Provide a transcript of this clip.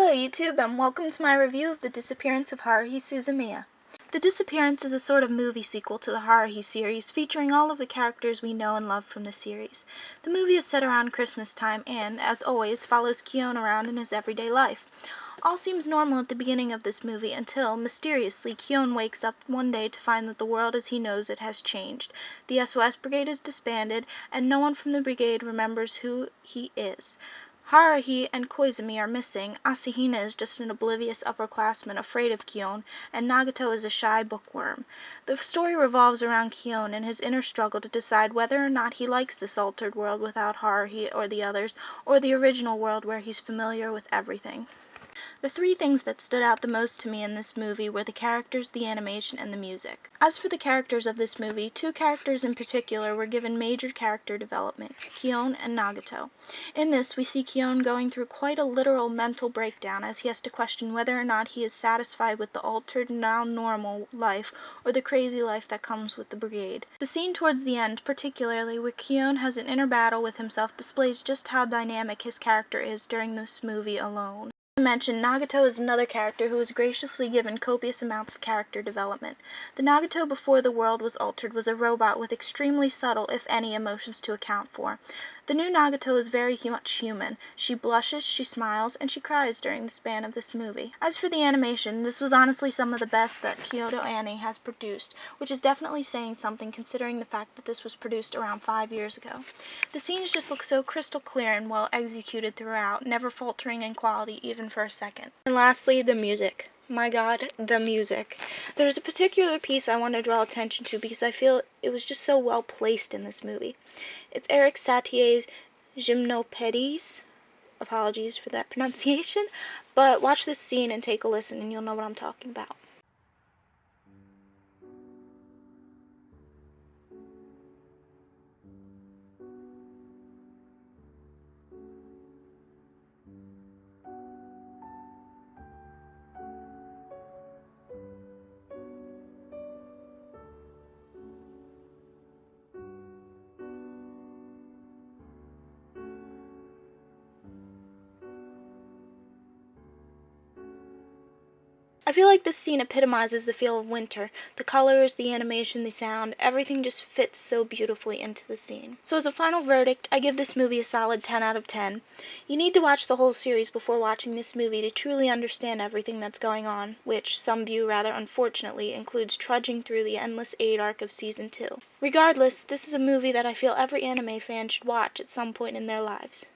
Hello YouTube, and welcome to my review of The Disappearance of Haruhi Suzumiya. The Disappearance is a sort of movie sequel to the Haruhi series, featuring all of the characters we know and love from the series. The movie is set around Christmas time and, as always, follows Kyon around in his everyday life. All seems normal at the beginning of this movie until, mysteriously, Kyon wakes up one day to find that the world as he knows it has changed. The SOS Brigade is disbanded, and no one from the brigade remembers who he is. Haruhi and Koizumi are missing, Asahina is just an oblivious upperclassman afraid of Kyon, and Nagato is a shy bookworm. The story revolves around Kyon and his inner struggle to decide whether or not he likes this altered world without Haruhi or the others, or the original world where he's familiar with everything. The three things that stood out the most to me in this movie were the characters, the animation, and the music. As for the characters of this movie, two characters in particular were given major character development, Kyon and Nagato. In this, we see Kyon going through quite a literal mental breakdown as he has to question whether or not he is satisfied with the altered, now normal life or the crazy life that comes with the brigade. The scene towards the end, particularly where Kyon has an inner battle with himself, displays just how dynamic his character is during this movie alone. To mention, Nagato is another character who was graciously given copious amounts of character development. The Nagato before the world was altered was a robot with extremely subtle, if any, emotions to account for. The new Nagato is very much human. She blushes, she smiles, and she cries during the span of this movie. As for the animation, this was honestly some of the best that Kyoto Anime has produced, which is definitely saying something considering the fact that this was produced around 5 years ago. The scenes just look so crystal clear and well executed throughout, never faltering in quality even for a second. And lastly, the music. My god, the music. There's a particular piece I want to draw attention to because I feel it was just so well placed in this movie. It's Eric Satier's Gymnopédies. Apologies for that pronunciation, but watch this scene and take a listen and you'll know what I'm talking about. I feel like this scene epitomizes the feel of winter. The colors, the animation, the sound, everything just fits so beautifully into the scene. So as a final verdict, I give this movie a solid 10 out of 10. You need to watch the whole series before watching this movie to truly understand everything that's going on, which some view rather unfortunately includes trudging through the endless 8 arc of Season 2. Regardless, this is a movie that I feel every anime fan should watch at some point in their lives.